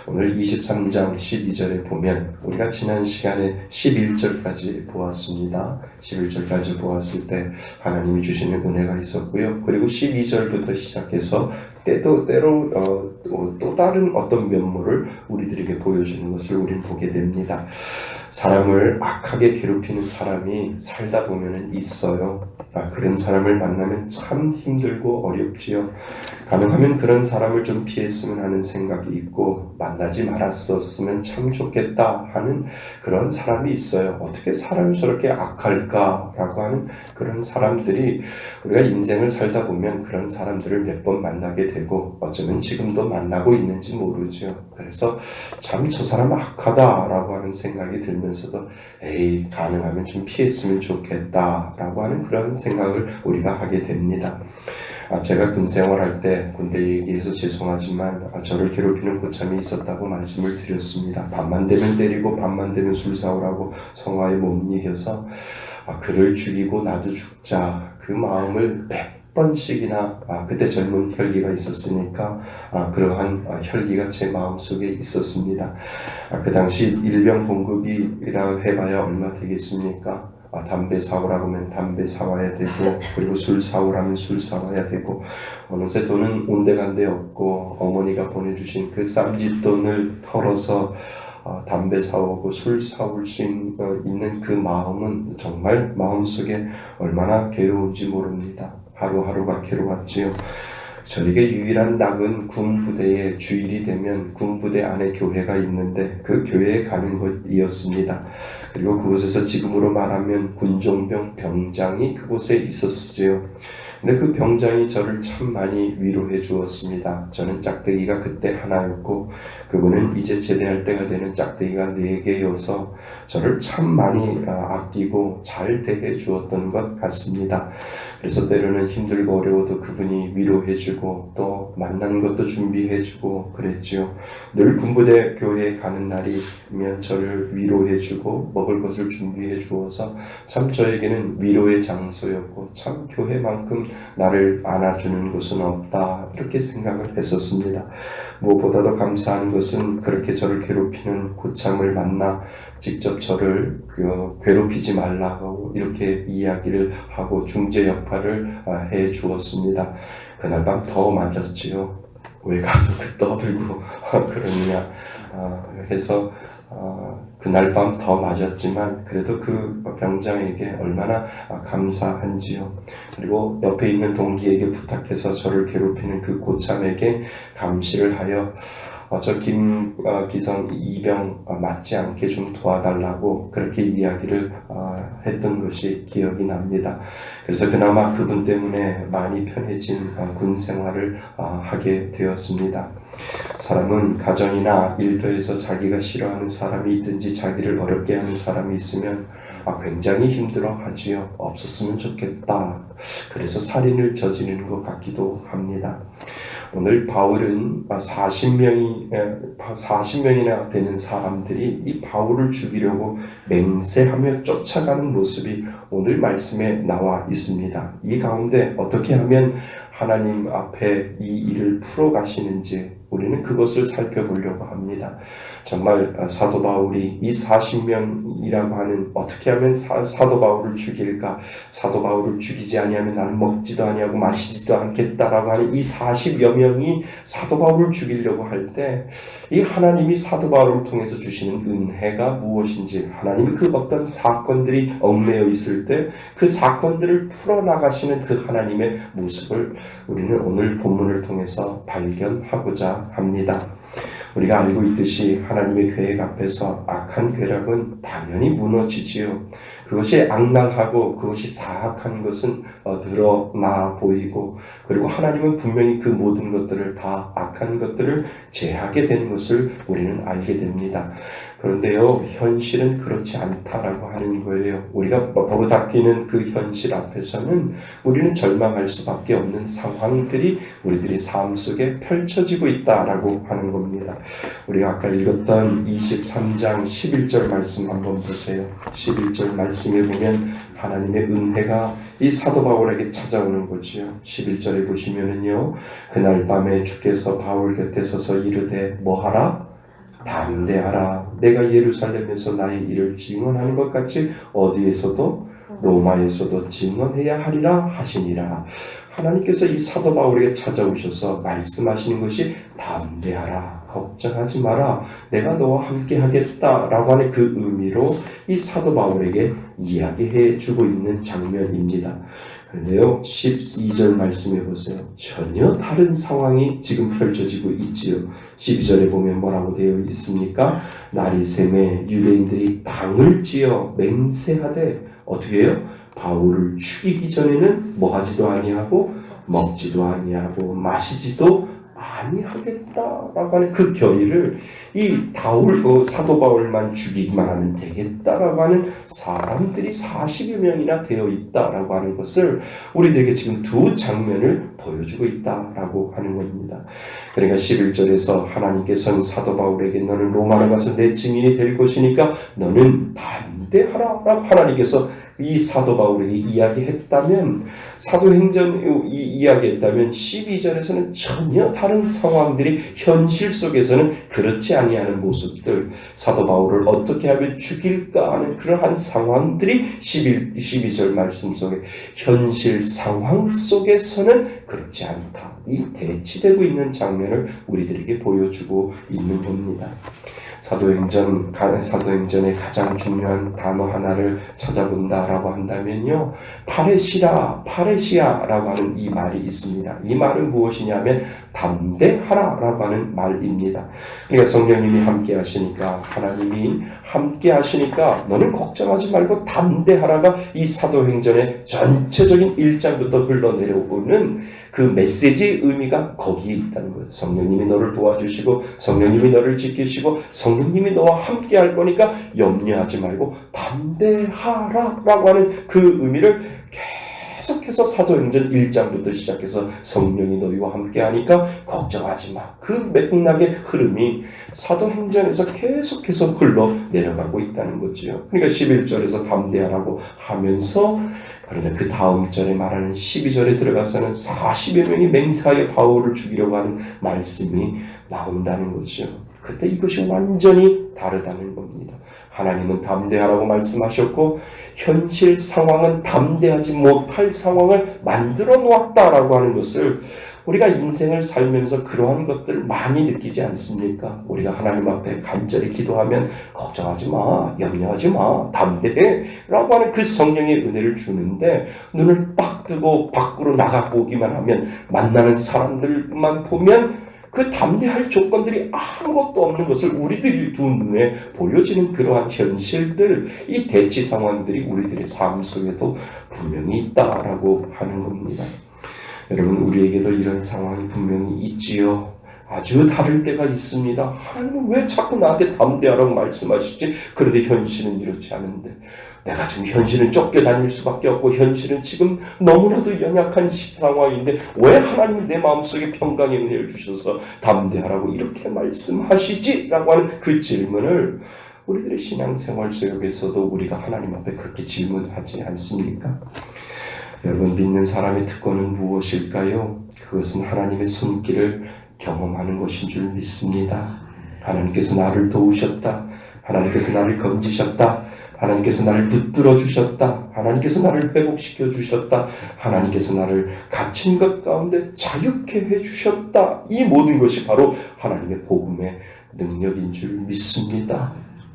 오늘 23장 12절에 보면 우리가 지난 시간에 11절까지 보았습니다. 11절까지 보았을 때 하나님이 주시는 은혜가 있었고요. 그리고 12절부터 시작해서 때로 또 다른 어떤 면모를 우리들에게 보여주는 것을 우리는 보게 됩니다. 사람을 악하게 괴롭히는 사람이 살다 보면 있어요. 그런 사람을 만나면 참 힘들고 어렵지요. 가능하면 그런 사람을 좀 피했으면 하는 생각이 있고 만나지 말았었으면 참 좋겠다 하는 그런 사람이 있어요. 어떻게 사람이 저렇게 악할까라고 하는 그런 사람들이 우리가 인생을 살다 보면 그런 사람들을 몇 번 만나게 되고 어쩌면 지금도 만나고 있는지 모르죠. 그래서 참 저 사람 악하다라고 하는 생각이 들면서도 에이 가능하면 좀 피했으면 좋겠다라고 하는 그런 생각을 우리가 하게 됩니다. 제가 군 생활할 때 군대 얘기해서 죄송하지만 저를 괴롭히는 고참이 있었다고 말씀을 드렸습니다. 밤만 되면 때리고 밤만 되면 술 사오라고 성화에 못 이겨서 그를 죽이고 나도 죽자 그 마음을 100번씩이나 그때 젊은 혈기가 있었으니까 그러한 혈기가 제 마음속에 있었습니다. 그 당시 일병 봉급이라 해봐야 얼마 되겠습니까? 담배 사오라고 하면 담배 사와야 되고 그리고 술 사오라면 술 사와야 되고 어느새 돈은 온데간데 없고 어머니가 보내주신 그 쌈짓돈을 털어서 담배 사오고 술 사올 수 있는 그 마음은 정말 마음속에 얼마나 괴로운지 모릅니다. 하루하루가 괴로웠지요. 저에게 유일한 낙은 군부대의 주일이 되면 군부대 안에 교회가 있는데 그 교회에 가는 것이었습니다. 그리고 그곳에서 지금으로 말하면 군종병 병장이 그곳에 있었지요. 근데 그 병장이 저를 참 많이 위로해 주었습니다. 저는 짝대기가 그때 하나였고 그분은 이제 제대할 때가 되는 짝대기가 4개여서 저를 참 많이 아끼고 잘 대해 주었던 것 같습니다. 그래서 때로는 힘들고 어려워도 그분이 위로해주고 또 만난 것도 준비해주고 그랬죠. 늘 군부대 교회에 가는 날이면 저를 위로해주고 먹을 것을 준비해 주어서 참 저에게는 위로의 장소였고 참 교회만큼 나를 안아주는 곳은 없다 이렇게 생각을 했었습니다. 무엇보다도 감사한 것은 그렇게 저를 괴롭히는 고참을 만나 직접 저를 괴롭히지 말라고 이렇게 이야기를 하고 중재 역할을 해 주었습니다. 그날 밤 더 맞았지요. 왜 가서 떠들고 그러느냐 해서 그날 밤 더 맞았지만 그래도 그 병장에게 얼마나 감사한지요. 그리고 옆에 있는 동기에게 부탁해서 저를 괴롭히는 그 고참에게 감시를 하여 저 김기성 이병 맞지 않게 좀 도와달라고 그렇게 이야기를 했던 것이 기억이 납니다. 그래서 그나마 그분 때문에 많이 편해진 군 생활을 하게 되었습니다. 사람은 가정이나 일터에서 자기가 싫어하는 사람이 있든지 자기를 어렵게 하는 사람이 있으면 굉장히 힘들어하지요. 없었으면 좋겠다. 그래서 살인을 저지르는 것 같기도 합니다. 오늘 바울은 40명이나 되는 사람들이 이 바울을 죽이려고 맹세하며 쫓아가는 모습이 오늘 말씀에 나와 있습니다. 이 가운데 어떻게 하면 하나님 앞에 이 일을 풀어가시는지 우리는 그것을 살펴보려고 합니다. 정말 사도 바울이 이 40명이라고 하는 어떻게 하면 사도 바울을 죽일까? 사도 바울을 죽이지 아니하면 나는 먹지도 아니하고 마시지도 않겠다라고 하는 이 40여 명이 사도 바울을 죽이려고 할 때 이 하나님이 사도 바울을 통해서 주시는 은혜가 무엇인지 하나님이 그 어떤 사건들이 얽매여 있을 때 그 사건들을 풀어나가시는 그 하나님의 모습을 우리는 오늘 본문을 통해서 발견하고자 합니다. 우리가 알고 있듯이 하나님의 계획 앞에서 악한 괴력은 당연히 무너지지요. 그것이 악랄하고 그것이 사악한 것은 드러나 보이고 그리고 하나님은 분명히 그 모든 것들을 다 악한 것들을 제하게 된 것을 우리는 알게 됩니다. 그런데요, 현실은 그렇지 않다라고 하는 거예요. 우리가 버릇아끼는 그 현실 앞에서는 우리는 절망할 수밖에 없는 상황들이 우리들의 삶 속에 펼쳐지고 있다라고 하는 겁니다. 우리가 아까 읽었던 23장 11절 말씀 한번 보세요. 11절 말씀에 보면 하나님의 은혜가 이 사도 바울에게 찾아오는 거지요. 11절에 보시면은요, 그날 밤에 주께서 바울 곁에 서서 이르되 뭐하라? 담대하라. 내가 예루살렘에서 나의 일을 증언하는 것 같이 어디에서도 로마에서도 증언해야 하리라 하시니라. 하나님께서 이 사도 바울에게 찾아오셔서 말씀하시는 것이 담대하라, 걱정하지 마라, 내가 너와 함께 하겠다라고 하는 그 의미로 이 사도 바울에게 이야기해 주고 있는 장면입니다. 그런데요, 12절 말씀해 보세요. 전혀 다른 상황이 지금 펼쳐지고 있지요. 12절에 보면 뭐라고 되어 있습니까? 날이 새매 유대인들이 당을 지어 맹세하되 어떻게 해요? 바울을 죽이기 전에는 뭐하지도 아니하고 먹지도 아니하고 마시지도 아니하겠다라고 하는 그 결의를 이 사도 바울만 죽이기만 하면 되겠다라고 하는 사람들이 40여 명이나 되어 있다라고 하는 것을 우리들에게 지금 두 장면을 보여주고 있다라고 하는 겁니다. 그러니까 11절에서 하나님께서는 사도 바울에게 너는 로마로 가서 내 증인이 될 것이니까 너는 담대하라 라고 하나님께서 이 사도 바울에게 이야기했다면, 사도행전 이야기했다면 12절에서는 전혀 다른 상황들이 현실 속에서는 그렇지 아니하는 모습들, 사도 바울을 어떻게 하면 죽일까 하는 그러한 상황들이 12절 말씀 속에 현실 상황 속에서는 그렇지 않다. 이 대치되고 있는 장면을 우리들에게 보여주고 있는 겁니다. 사도행전의 가장 중요한 단어 하나를 찾아본다라고 한다면요, 파레시아라고 하는 이 말이 있습니다. 이 말은 무엇이냐면 담대하라라고 하는 말입니다. 그러니까 성령님이 함께 하시니까, 하나님이 함께 하시니까 너는 걱정하지 말고 담대하라가 이 사도행전의 전체적인 1장부터 흘러내려오는 그 메시지의 의미가 거기에 있다는 거예요. 성령님이 너를 도와주시고 성령님이 너를 지키시고 성령님이 너와 함께 할 거니까 염려하지 말고 담대하라라고 하는 그 의미를 계속해서 사도행전 1장부터 시작해서 성령이 너희와 함께 하니까 걱정하지 마. 그 맥락의 흐름이 사도행전에서 계속해서 흘러내려가고 있다는 거죠. 그러니까 11절에서 담대하라고 하면서, 그러나 그 다음 절에 말하는 12절에 들어가서는 40여 명이 맹세하여 바울을 죽이려고 하는 말씀이 나온다는 거죠. 그때 이것이 완전히 다르다는 겁니다. 하나님은 담대하라고 말씀하셨고 현실 상황은 담대하지 못할 상황을 만들어 놓았다라고 하는 것을 우리가 인생을 살면서 그러한 것들을 많이 느끼지 않습니까? 우리가 하나님 앞에 간절히 기도하면 걱정하지 마, 염려하지 마, 담대해 라고 하는 그 성령의 은혜를 주는데, 눈을 딱 뜨고 밖으로 나가보기만 하면, 만나는 사람들만 보면 그 담대할 조건들이 아무것도 없는 것을 우리들이 두 눈에 보여지는 그러한 현실들, 이 대치 상황들이 우리들의 삶 속에도 분명히 있다라고 하는 겁니다. 여러분, 우리에게도 이런 상황이 분명히 있지요. 아주 다를 때가 있습니다. 하나님은 왜 자꾸 나한테 담대하라고 말씀하시지? 그런데 현실은 이렇지 않은데, 내가 지금 현실은 쫓겨다닐 수밖에 없고 현실은 지금 너무나도 연약한 상황인데 왜 하나님은 내 마음속에 평강의 은혜를 주셔서 담대하라고 이렇게 말씀하시지? 라고 하는 그 질문을 우리들의 신앙생활 속에서도 우리가 하나님 앞에 그렇게 질문하지 않습니까? 여러분, 믿는 사람의 특권은 무엇일까요? 그것은 하나님의 손길을 경험하는 것인 줄 믿습니다. 하나님께서 나를 도우셨다. 하나님께서 나를 건지셨다. 하나님께서 나를 붙들어 주셨다. 하나님께서 나를 회복시켜 주셨다. 하나님께서 나를 갇힌 것 가운데 자유케 해 주셨다. 이 모든 것이 바로 하나님의 복음의 능력인 줄 믿습니다.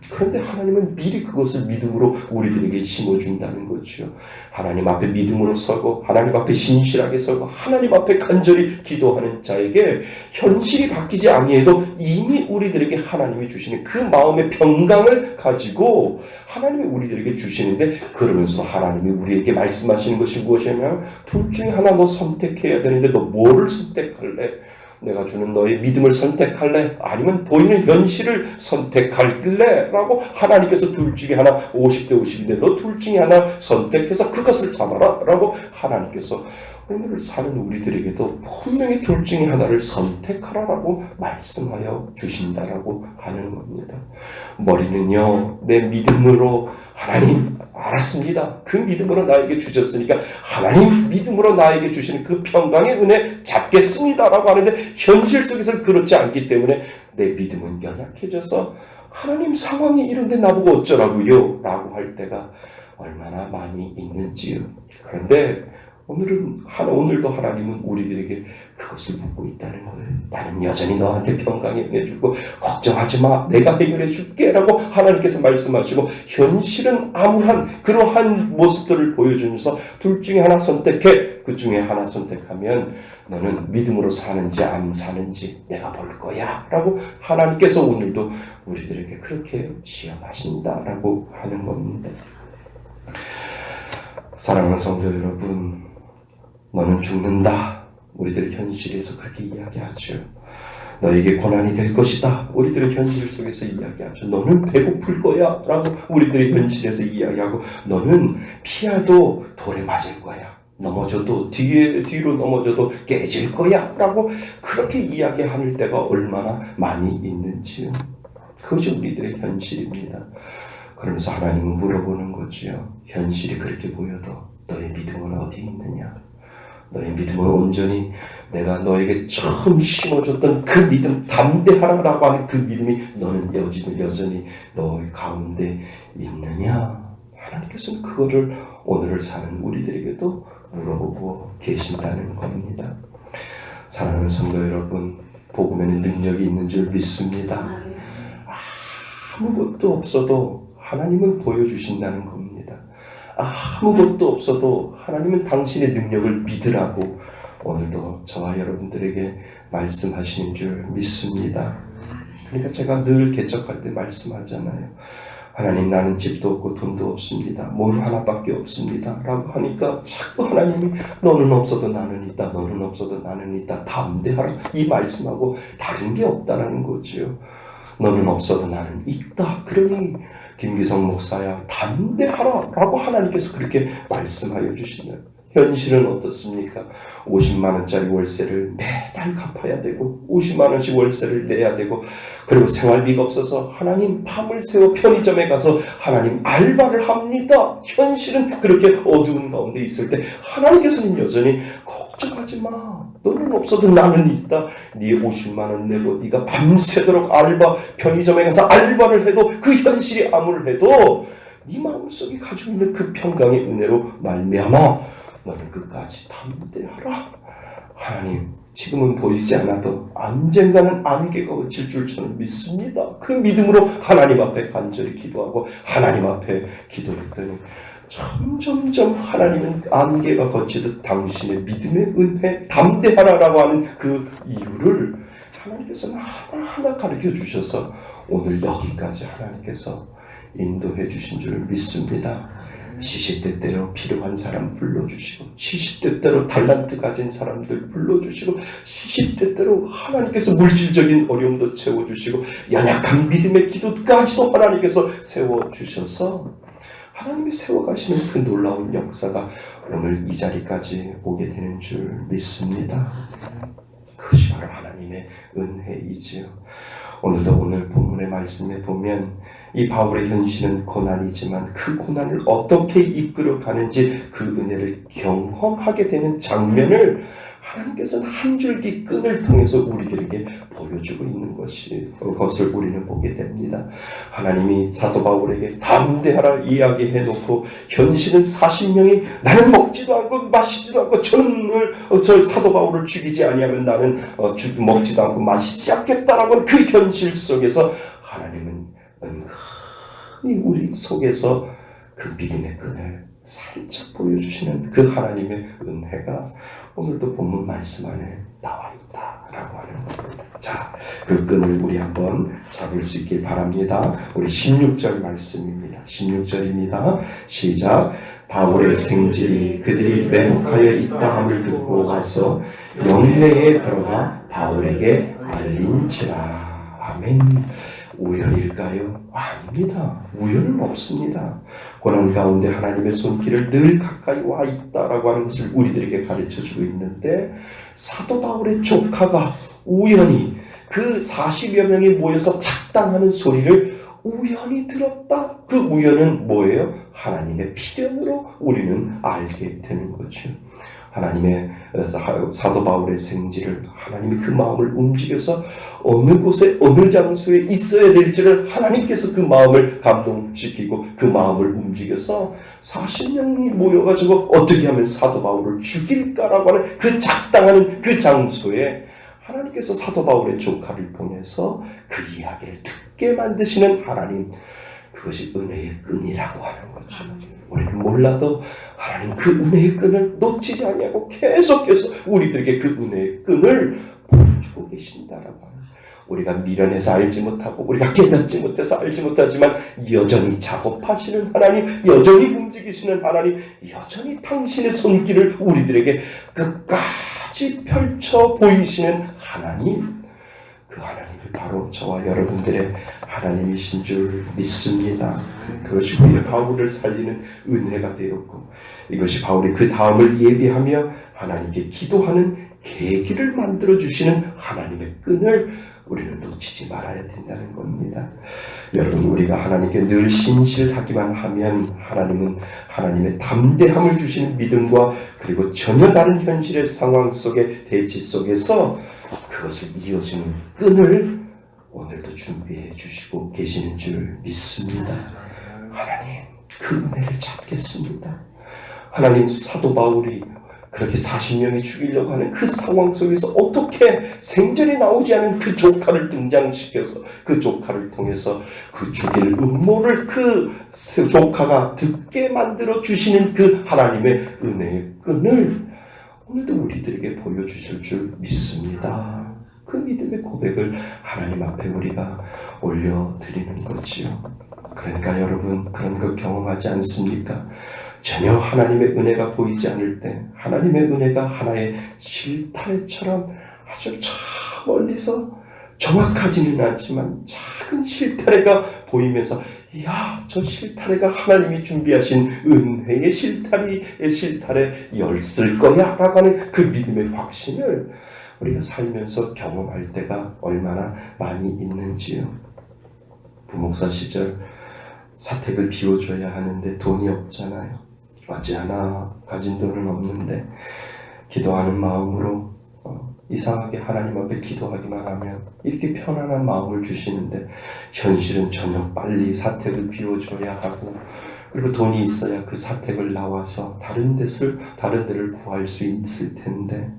그런데 하나님은 미리 그것을 믿음으로 우리들에게 심어준다는 거죠. 하나님 앞에 믿음으로 서고 하나님 앞에 신실하게 서고 하나님 앞에 간절히 기도하는 자에게 현실이 바뀌지 아니해도 이미 우리들에게 하나님이 주시는 그 마음의 평강을 가지고 하나님이 우리들에게 주시는데, 그러면서 하나님이 우리에게 말씀하시는 것이 무엇이냐면, 둘 중에 하나 너 선택해야 되는데 너 뭐를 선택할래? 내가 주는 너의 믿음을 선택할래? 아니면 보이는 현실을 선택할래? 라고 하나님께서 둘 중에 하나, 50대 50인데 너 둘 중에 하나 선택해서 그것을 잡아라 라고 하나님께서 오늘 사는 우리들에게도 분명히 둘 중에 하나를 선택하라라고 말씀하여 주신다라고 하는 겁니다. 머리는요, 내 믿음으로 하나님 알았습니다. 그 믿음으로 나에게 주셨으니까 하나님 믿음으로 나에게 주시는 그 평강의 은혜 잡겠습니다라고 하는데 현실 속에서는 그렇지 않기 때문에 내 믿음은 연약해져서 하나님 상황이 이런데 나보고 어쩌라고요? 라고 할 때가 얼마나 많이 있는지요. 그런데 오늘도 하나님은 우리들에게 그것을 묻고 있다는 거예요. 나는 여전히 너한테 평강의 은혜 주고 걱정하지 마. 내가 해결해 줄게. 라고 하나님께서 말씀하시고 현실은 암울한 그러한 모습들을 보여주면서 둘 중에 하나 선택해. 그 중에 하나 선택하면 너는 믿음으로 사는지 안 사는지 내가 볼 거야. 라고 하나님께서 오늘도 우리들에게 그렇게 시험하신다라고 하는 겁니다. 사랑하는 성도 여러분, 너는 죽는다. 우리들의 현실에서 그렇게 이야기하죠. 너에게 고난이 될 것이다. 우리들의 현실 속에서 이야기하죠. 너는 배고플 거야. 라고 우리들의 현실에서 이야기하고 너는 피하도 돌에 맞을 거야. 넘어져도 뒤로 넘어져도 깨질 거야. 라고 그렇게 이야기할 때가 얼마나 많이 있는지요. 그것이 우리들의 현실입니다. 그러면서 하나님은 물어보는 거지요. 현실이 그렇게 보여도 너의 믿음은 어디에 있느냐? 너의 믿음은 온전히 내가 너에게 처음 심어줬던 그 믿음, 담대하라라고 하는 그 믿음이 너는 여전히 너의 가운데 있느냐? 하나님께서는 그거를 오늘을 사는 우리들에게도 물어보고 계신다는 겁니다. 사랑하는 성도 여러분, 복음에는 능력이 있는 줄 믿습니다. 아무것도 없어도 하나님은 보여주신다는 겁니다. 아무것도 없어도 하나님은 당신의 능력을 믿으라고 오늘도 저와 여러분들에게 말씀하시는 줄 믿습니다. 그러니까 제가 늘 개척할 때 말씀하잖아요. 하나님, 나는 집도 없고 돈도 없습니다. 몸 하나밖에 없습니다. 라고 하니까 자꾸 하나님이 너는 없어도 나는 있다. 너는 없어도 나는 있다. 담대하라. 이 말씀하고 다른 게 없다라는 거죠. 너는 없어도 나는 있다. 그러니 김기성 목사야 담대하라 라고 하나님께서 그렇게 말씀하여 주신다. 현실은 어떻습니까? 50만 원짜리 월세를 매달 갚아야 되고 50만 원씩 월세를 내야 되고 그리고 생활비가 없어서 하나님 밤을 새워 편의점에 가서 하나님 알바를 합니다. 현실은 그렇게 어두운 가운데 있을 때 하나님께서는 여전히 걱정하지 마. 너는 없어도 나는 있다. 네 50만 원 내고 네가 밤새도록 편의점에 가서 알바를 해도 그 현실이 암울해도 네 마음속에 가지고 있는 그 평강의 은혜로 말미암아 너는 끝까지 담대하라. 하나님, 지금은 보이지 않아도 언젠가는 안개가 걷힐 줄 저는 믿습니다. 그 믿음으로 하나님 앞에 간절히 기도하고 하나님 앞에 기도했더니 점점점 하나님은 안개가 걷히듯 당신의 믿음의 은혜, 담대하라라고 하는 그 이유를 하나님께서는 하나하나 가르쳐 주셔서 오늘 여기까지 하나님께서 인도해 주신 줄 믿습니다. 시시때때로 필요한 사람 불러주시고 시시때때로 달란트 가진 사람들 불러주시고 시시때때로 하나님께서 물질적인 어려움도 채워주시고 연약한 믿음의 기도까지도 하나님께서 세워주셔서 하나님이 세워가시는 그 놀라운 역사가 오늘 이 자리까지 오게 되는 줄 믿습니다. 그것이 바로 하나님의 은혜이지요. 오늘도 오늘 본문의 말씀에 보면 이 바울의 현실은 고난이지만 그 고난을 어떻게 이끌어가는지 그 은혜를 경험하게 되는 장면을 하나님께서는 한 줄기 끈을 통해서 우리들에게 보여주고 있는 것을 우리는 보게 됩니다. 하나님이 사도 바울에게 담대하라 이야기해놓고 현실은 40명이 나는 먹지도 않고 마시지도 않고 저 사도 바울을 죽이지 아니하면 나는 먹지도 않고 마시지 않겠다라고 하는 그 현실 속에서 하나님은 은근히 우리 속에서 그 믿음의 끈을 살짝 보여주시는 그 하나님의 은혜가 오늘도 본문 말씀 안에 나와 있다라고 하는 겁니다. 자, 그 끈을 우리 한번 잡을 수 있길 바랍니다. 우리 16절 말씀입니다. 16절입니다. 시작. 바울의 생질이 그들이 매복하여 있다함을 듣고 와서 영내에 들어가 바울에게 알린지라. 아멘. 우연일까요? 아닙니다. 우연은 없습니다. 고난 가운데 하나님의 손길을 늘 가까이 와 있다라고 하는 것을 우리들에게 가르쳐주고 있는데, 사도 바울의 조카가 우연히 그 40여 명이 모여서 작당하는 소리를 우연히 들었다. 그 우연은 뭐예요? 하나님의 필연으로 우리는 알게 되는 거죠. 하나님의 사도 바울의 생지를 하나님이 그 마음을 움직여서 어느 곳에 어느 장소에 있어야 될지를 하나님께서 그 마음을 감동시키고 그 마음을 움직여서 40명이 모여가지고 어떻게 하면 사도 바울을 죽일까라고 하는 그 작당하는 그 장소에 하나님께서 사도 바울의 조카를 통해서 그 이야기를 듣게 만드시는 하나님, 그것이 은혜의 끈이라고 하는 거죠. 우리는 몰라도 하나님 그 은혜의 끈을 놓치지 않냐고 계속해서 우리들에게 그 은혜의 끈을 보여주고 계신다라고 하는, 우리가 미련해서 알지 못하고 우리가 깨닫지 못해서 알지 못하지만 여전히 작업하시는 하나님, 여전히 움직이시는 하나님, 여전히 당신의 손길을 우리들에게 끝까지 펼쳐 보이시는 하나님, 그 하나님이 바로 저와 여러분들의 하나님이신 줄 믿습니다. 그것이 우리 바울을 살리는 은혜가 되었고, 이것이 바울이 그 다음을 예비하며 하나님께 기도하는 계기를 만들어주시는 하나님의 끈을 우리는 놓치지 말아야 된다는 겁니다. 여러분, 우리가 하나님께 늘 신실하기만 하면 하나님은 하나님의 담대함을 주시는 믿음과 그리고 전혀 다른 현실의 상황 속에 대치 속에서 그것을 이어주는 끈을 오늘도 준비해 주시고 계시는 줄 믿습니다. 하나님, 그 은혜를 잡겠습니다. 하나님, 사도 바울이 그렇게 40명이 죽이려고 하는 그 상황 속에서 어떻게 생전에 나오지 않은 그 조카를 등장시켜서 그 조카를 통해서 그 죽일 음모를 그 조카가 듣게 만들어 주시는 그 하나님의 은혜의 끈을 오늘도 우리들에게 보여주실 줄 믿습니다. 그 믿음의 고백을 하나님 앞에 우리가 올려드리는 거지요. 그러니까 여러분, 그런 거 경험하지 않습니까? 전혀 하나님의 은혜가 보이지 않을 때 하나님의 은혜가 하나의 실타래처럼 아주 저 멀리서 정확하지는 않지만 작은 실타래가 보이면서, 이야, 저 실타래가 하나님이 준비하신 은혜의 실타래 였을 거야 라고 하는 그 믿음의 확신을 우리가 살면서 경험할 때가 얼마나 많이 있는지요. 부목사 시절 사택을 비워줘야 하는데 돈이 없잖아요. 어찌하나 가진 돈은 없는데 기도하는 마음으로 이상하게 하나님 앞에 기도하기만 하면 이렇게 편안한 마음을 주시는데, 현실은 전혀 빨리 사택을 비워줘야 하고, 그리고 돈이 있어야 그 사택을 나와서 다른 데를 구할 수 있을 텐데,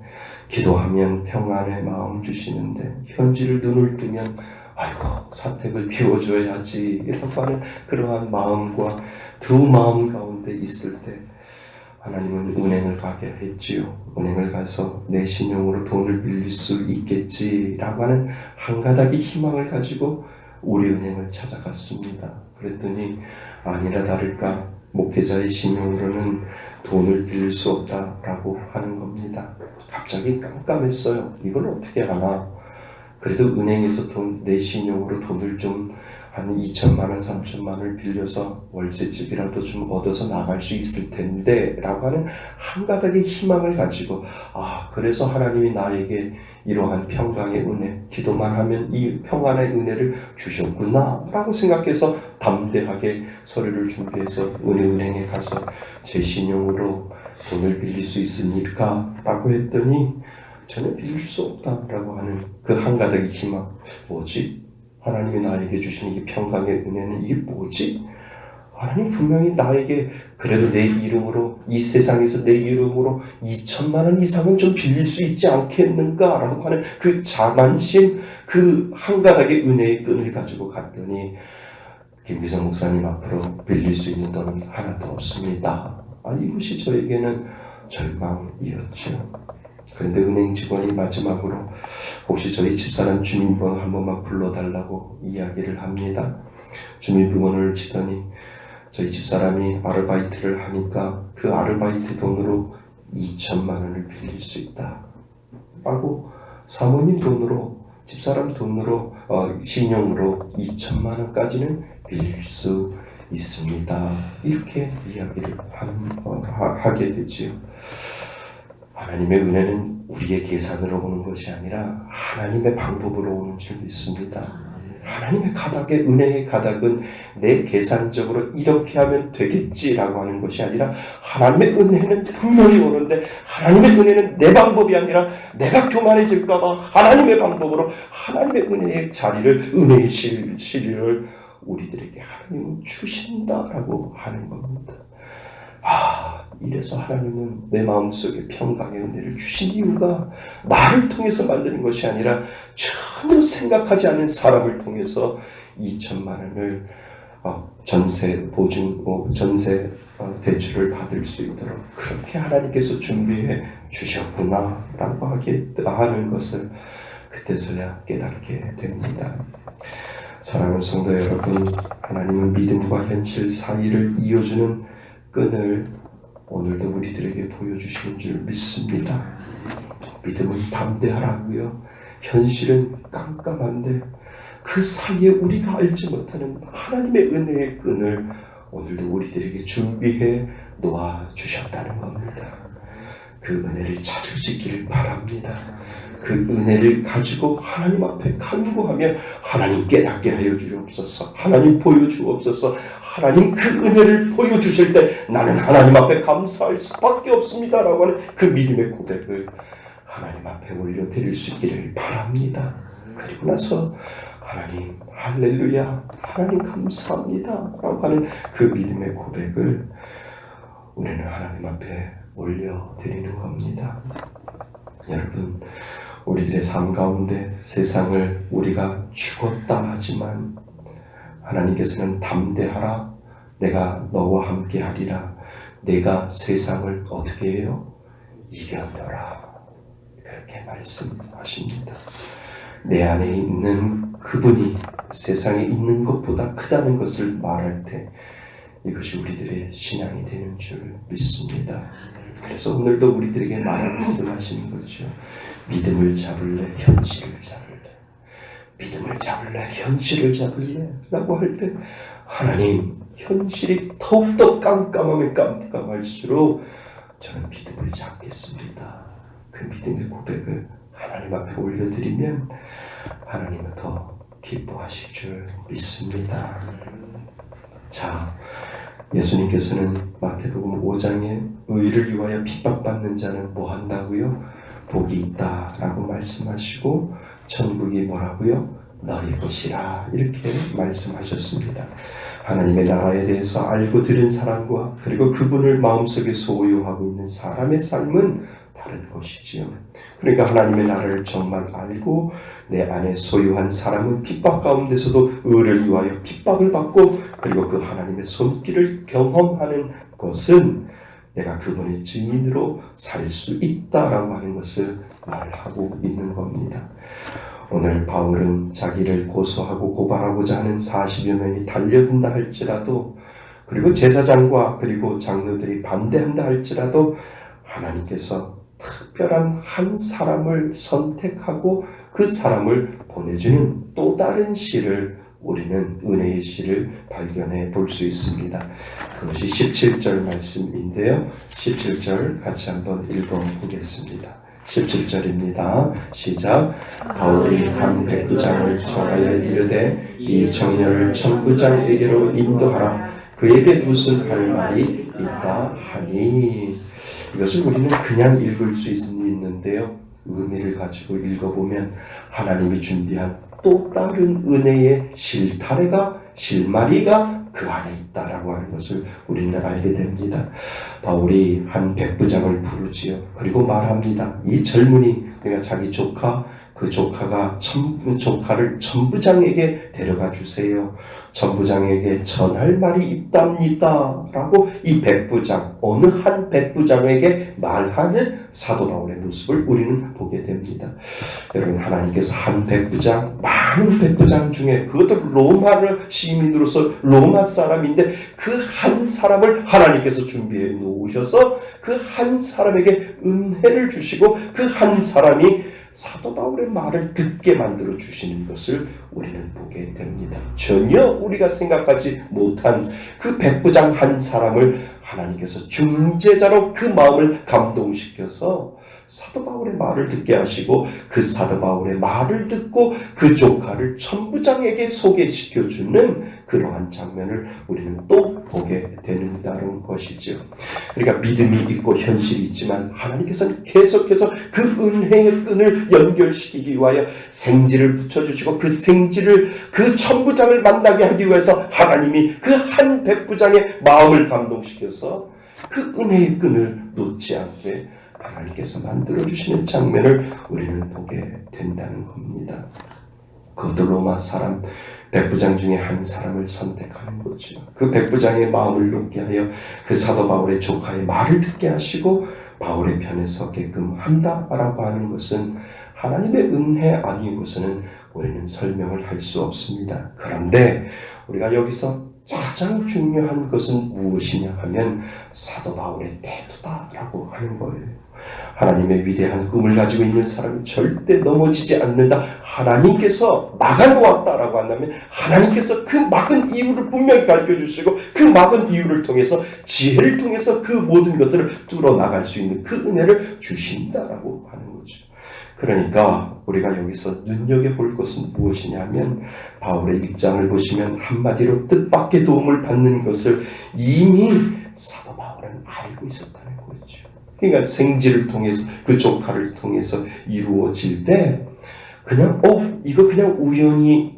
기도하면 평안의 마음 주시는데 현실을 눈을 뜨면 아이고 사택을 비워줘야지 이라고 하는 그러한 마음과 두 마음 가운데 있을 때 하나님은 은행을 가게 했지요. 은행을 가서 내 신용으로 돈을 빌릴 수 있겠지라고 하는 한 가닥의 희망을 가지고 우리 은행을 찾아갔습니다. 그랬더니 아니라 다를까 목회자의 신용으로는 돈을 빌릴 수 없다라고 하는 겁니다. 갑자기 깜깜했어요. 이걸 어떻게 하나. 그래도 은행에서 내 신용으로 돈을 좀 한 2천만 원, 3천만 원을 빌려서 월세집이라도 좀 얻어서 나갈 수 있을 텐데 라고 하는 한 가닥의 희망을 가지고, 그래서 하나님이 나에게 이러한 평강의 은혜, 기도만 하면 이 평안의 은혜를 주셨구나 라고 생각해서 담대하게 서류를 준비해서 은행에 가서 제 신용으로 돈을 빌릴 수 있습니까? 라고 했더니 전혀 빌릴 수 없다라고 하는 그 한 가닥의 희망. 뭐지? 하나님이 나에게 주신 이 평강의 은혜는 이게 뭐지? 하나님 분명히 나에게 그래도 내 이름으로, 이 세상에서 내 이름으로 2천만 원 이상은 좀 빌릴 수 있지 않겠는가? 라고 하는 그 자만심, 그 한 가닥의 은혜의 끈을 가지고 갔더니 김기성 목사님 앞으로 빌릴 수 있는 돈은 하나도 없습니다. 이것이 저에게는 절망이었죠. 그런데 은행 직원이 마지막으로 혹시 저희 집사람 주민번호 한 번만 불러달라고 이야기를 합니다. 주민번호를 치더니 저희 집사람이 아르바이트를 하니까 그 아르바이트 돈으로 2천만 원을 빌릴 수 있다 라고 사모님 돈으로 집사람 돈으로 신용으로 2천만 원까지는 빌릴 수 있습니다. 이렇게 이야기를 하게 되지요. 하나님의 은혜는 우리의 계산으로 오는 것이 아니라 하나님의 방법으로 오는 줄 믿습니다. 하나님의 가닥의 은혜의 가닥은 내 계산적으로 이렇게 하면 되겠지라고 하는 것이 아니라 하나님의 은혜는 분명히 오는데 하나님의 은혜는 내 방법이 아니라 내가 교만해질까봐 하나님의 방법으로 하나님의 은혜의 자리를 은혜의 실리를 우리들에게 하나님은 주신다라고 하는 겁니다. 이래서 하나님은 내 마음속에 평강의 은혜를 주신 이유가 나를 통해서 만드는 것이 아니라 전혀 생각하지 않는 사람을 통해서 2천만 원을 전세 대출을 받을 수 있도록 그렇게 하나님께서 준비해 주셨구나라고 하는 것을 그때서야 깨닫게 됩니다. 사랑하는 성도 여러분, 하나님은 믿음과 현실 사이를 이어주는 끈을 오늘도 우리들에게 보여주시는 줄 믿습니다. 믿음은 담대하라고요. 현실은 깜깜한데 그 사이에 우리가 알지 못하는 하나님의 은혜의 끈을 오늘도 우리들에게 준비해 놓아주셨다는 겁니다. 그 은혜를 찾을 수 있기를 바랍니다. 그 은혜를 가지고 하나님 앞에 간구하며 하나님 깨닫게 하여 주옵소서, 하나님 보여주옵소서, 하나님 그 은혜를 보여주실 때 나는 하나님 앞에 감사할 수밖에 없습니다 라고 하는 그 믿음의 고백을 하나님 앞에 올려드릴 수 있기를 바랍니다. 그리고 나서 하나님 할렐루야, 하나님 감사합니다 라고 하는 그 믿음의 고백을 우리는 하나님 앞에 올려드리는 겁니다. 여러분, 우리들의 삶 가운데 세상을 우리가 죽었다 하지만 하나님께서는 담대하라, 내가 너와 함께 하리라, 내가 세상을 어떻게 해요? 이겨너라, 그렇게 말씀하십니다. 내 안에 있는 그분이 세상에 있는 것보다 크다는 것을 말할 때 이것이 우리들의 신앙이 되는 줄 믿습니다. 그래서 오늘도 우리들에게 말씀하시는 거죠. 믿음을 잡을래, 현실을 잡을래? 믿음을 잡을래, 현실을 잡을래? 라고 할 때 하나님, 현실이 더욱더 깜깜하면 깜깜할수록 저는 믿음을 잡겠습니다. 그 믿음의 고백을 하나님 앞에 올려드리면 하나님은 더 기뻐하실 줄 믿습니다. 자, 예수님께서는 마태복음 5장에 의를 위하여 핍박받는 자는 뭐 한다고요? 복이 있다 라고 말씀하시고 천국이 뭐라고요? 너희 것이라 이렇게 말씀하셨습니다. 하나님의 나라에 대해서 알고 들은 사람과 그리고 그분을 마음속에 소유하고 있는 사람의 삶은 다른 것이지요. 그러니까 하나님의 나라를 정말 알고 내 안에 소유한 사람은 핍박 가운데서도 의를 위하여 핍박을 받고 그리고 그 하나님의 손길을 경험하는 것은 내가 그분의 증인으로 살 수 있다라고 하는 것을 말하고 있는 겁니다. 오늘 바울은 자기를 고소하고 고발하고자 하는 40여 명이 달려든다 할지라도 그리고 제사장과 그리고 장로들이 반대한다 할지라도 하나님께서 특별한 한 사람을 선택하고 그 사람을 보내주는 또 다른 시를 우리는 은혜의 시를 발견해 볼 수 있습니다. 그것이 17절 말씀인데요. 17절 같이 한번 읽어보겠습니다. 17절입니다. 시작. 바울이 한 백부장을 청하여 이르되 이 청년을 천부장에게로 인도하라. 그에게 무슨 할 말이 있다 하니. 이것을 우리는 그냥 읽을 수 있는데요. 의미를 가지고 읽어보면 하나님이 준비한 또 다른 은혜의 실마리가 그 안에 있다라고 하는 것을 우리는 알게 됩니다. 바울이 한 백부장을 부르지요. 그리고 말합니다. 이 젊은이, 그러니까 자기 조카, 그 조카를 천부장에게 데려가 주세요. 천부장에게 전할 말이 있답니다. 라고 이 백부장, 어느 한 백부장에게 말하는 사도 바울의 모습을 우리는 보게 됩니다. 여러분, 하나님께서 한 백부장, 많은 백부장 중에 그것도 로마를 시민으로서 로마 사람인데 그 한 사람을 하나님께서 준비해 놓으셔서 그 한 사람에게 은혜를 주시고 그 한 사람이 사도 바울의 말을 듣게 만들어 주시는 것을 우리는 보게 됩니다. 전혀 우리가 생각하지 못한 그 백부장 한 사람을 하나님께서 중재자로 그 마음을 감동시켜서 사도 바울의 말을 듣게 하시고 그 사도 바울의 말을 듣고 그 조카를 천부장에게 소개시켜주는 그러한 장면을 우리는 또 보게 되는다는 것이죠. 그러니까 믿음이 있고 현실이 있지만 하나님께서는 계속해서 그 은혜의 끈을 연결시키기 위하여 생지를 붙여주시고 그 생지를 그 천부장을 만나게 하기 위해서 하나님이 그 한 백부장의 마음을 감동시켜서 그 은혜의 끈을 놓지 않게 하나님께서 만들어주시는 장면을 우리는 보게 된다는 겁니다. 그것도 로마 사람 백부장 중에 한 사람을 선택하는 거죠. 그 백부장의 마음을 놓게 하여 그 사도 바울의 조카의 말을 듣게 하시고 바울의 편에 서게끔 한다라고 하는 것은 하나님의 은혜 아니고서는 우리는 설명을 할 수 없습니다. 그런데 우리가 여기서 가장 중요한 것은 무엇이냐 하면 사도 바울의 태도다라고 하는 거예요. 하나님의 위대한 꿈을 가지고 있는 사람이 절대 넘어지지 않는다. 하나님께서 막아놓았다라고 한다면 하나님께서 그 막은 이유를 분명히 가르쳐주시고 그 막은 이유를 통해서 지혜를 통해서 그 모든 것들을 뚫어나갈 수 있는 그 은혜를 주신다라고 하는 거죠. 그러니까 우리가 여기서 눈여겨볼 것은 무엇이냐면 바울의 입장을 보시면 한마디로 뜻밖의 도움을 받는 것을 이미 사도 바울은 알고 있었다는 거죠. 그러니까 생지를 통해서 그 조카를 통해서 이루어질 때 그냥 이거 그냥 우연히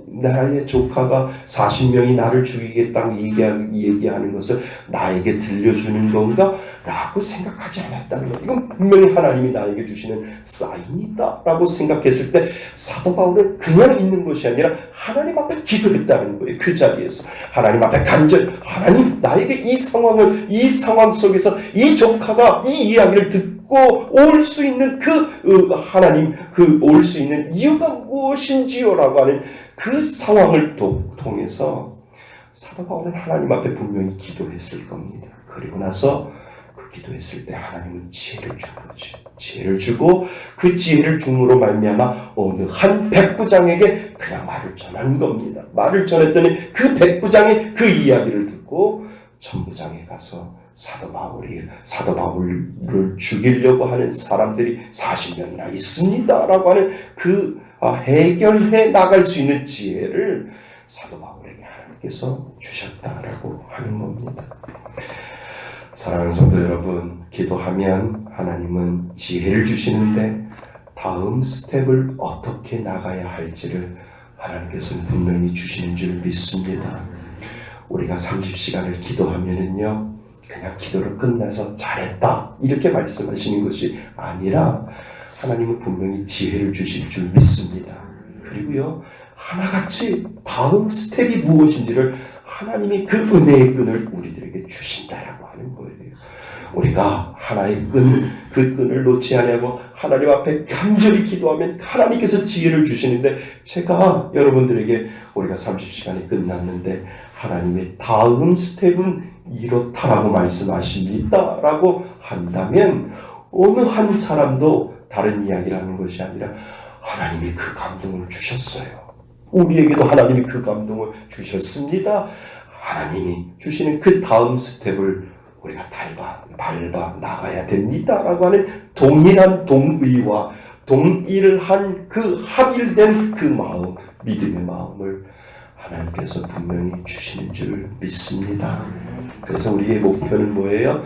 나의 조카가 40명이 나를 죽이겠다고 얘기하는 것을 나에게 들려주는 건가? 라고 생각하지 않았다는 거예요. 이건 분명히 하나님이 나에게 주시는 사인이다 라고 생각했을 때 사도 바울은 그냥 있는 것이 아니라 하나님 앞에 기도했다는 거예요. 그 자리에서 하나님 앞에 간절히 하나님 나에게 이 상황 속에서 이 조카가 이 이야기를 듣고 올 수 있는 하나님 올 수 있는 이유가 무엇인지요라고 하는 그 상황을 통해서 사도 바울은 하나님 앞에 분명히 기도했을 겁니다. 그리고 나서 그 기도했을 때 하나님은 지혜를 준 거죠. 지혜를 주고 그 지혜를 줌으로 말미암아 어느 한 백부장에게 그냥 말을 전한 겁니다. 말을 전했더니 그 백부장이 그 이야기를 듣고 천부장에 가서 사도 바울을 죽이려고 하는 사람들이 40명이나 있습니다라고 하는 그 해결해 나갈 수 있는 지혜를 사도 바울에게 하나님께서 주셨다라고 하는 겁니다. 사랑하는 성도 여러분, 기도하면 하나님은 지혜를 주시는데 다음 스텝을 어떻게 나가야 할지를 하나님께서는 분명히 주시는 줄 믿습니다. 우리가 30시간을 기도하면은요, 그냥 기도를 끝나서 잘했다 이렇게 말씀하시는 것이 아니라 하나님은 분명히 지혜를 주실 줄 믿습니다. 그리고요, 하나같이 다음 스텝이 무엇인지를 하나님이 그 은혜의 끈을 우리들에게 주신다라고 하는 거예요. 우리가 하나의 그 끈을 놓지 않고 하나님 앞에 간절히 기도하면 하나님께서 지혜를 주시는데, 제가 여러분들에게 우리가 30시간이 끝났는데 하나님의 다음 스텝은 이렇다라고 말씀하십니다 라고 한다면 어느 한 사람도 다른 이야기를 하는 것이 아니라 하나님이 그 감동을 주셨어요. 우리에게도 하나님이 그 감동을 주셨습니다. 하나님이 주시는 그 다음 스텝을 우리가 밟아 나가야 됩니다 라고 하는 동일한 동의와 동일한 그 합일된 그 마음, 믿음의 마음을 하나님께서 분명히 주시는 줄 믿습니다. 그래서 우리의 목표는 뭐예요?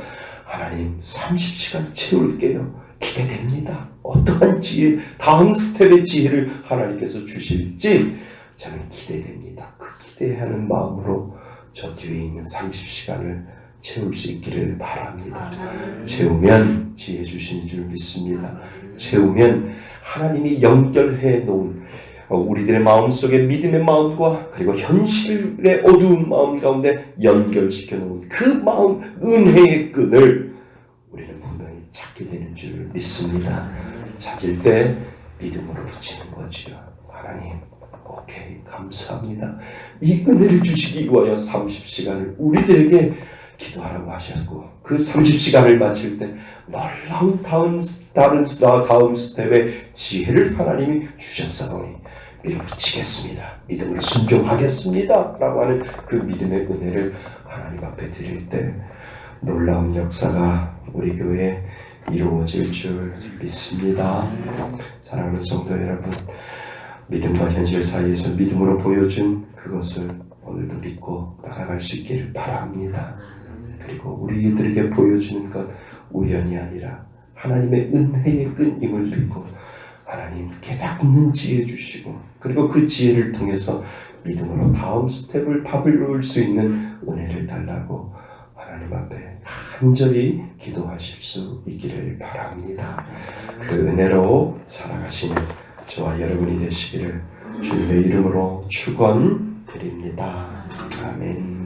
하나님 30시간 채울게요. 기대됩니다. 어떠한 지혜, 다음 스텝의 지혜를 하나님께서 주실지 저는 기대됩니다. 그 기대하는 마음으로 저 뒤에 있는 30시간을 채울 수 있기를 바랍니다. 채우면 지혜 주시는 줄 믿습니다. 채우면 하나님이 연결해 놓은 우리들의 마음속에 믿음의 마음과 그리고 현실의 어두운 마음 가운데 연결시켜 놓은 그 마음, 은혜의 끈을 우리는 분명히 찾게 되는 줄 믿습니다. 찾을 때 믿음으로 붙이는 거지요. 하나님, 오케이, 감사합니다. 이 은혜를 주시기 위하여 30시간을 우리들에게 기도하라고 하셨고 그 30시간을 마칠 때 놀라운 다음 스텝의 지혜를 하나님이 주셨사오니 밀어붙이겠습니다. 믿음으로 순종하겠습니다. 라고 하는 그 믿음의 은혜를 하나님 앞에 드릴 때 놀라운 역사가 우리 교회에 이루어질 줄 믿습니다. 사랑하는 성도 여러분, 믿음과 현실 사이에서 믿음으로 보여준 그것을 오늘도 믿고 따라갈 수 있기를 바랍니다. 그리고 우리들에게 보여주는 것 우연이 아니라 하나님의 은혜의 끈임을 믿고 하나님 깨닫는 지혜 주시고 그리고 그 지혜를 통해서 믿음으로 다음 스텝을 밟을 수 있는 은혜를 달라고 하나님 앞에 간절히 기도하실 수 있기를 바랍니다. 그 은혜로 살아가시는 저와 여러분이 되시기를 주님의 이름으로 축원드립니다. 아멘.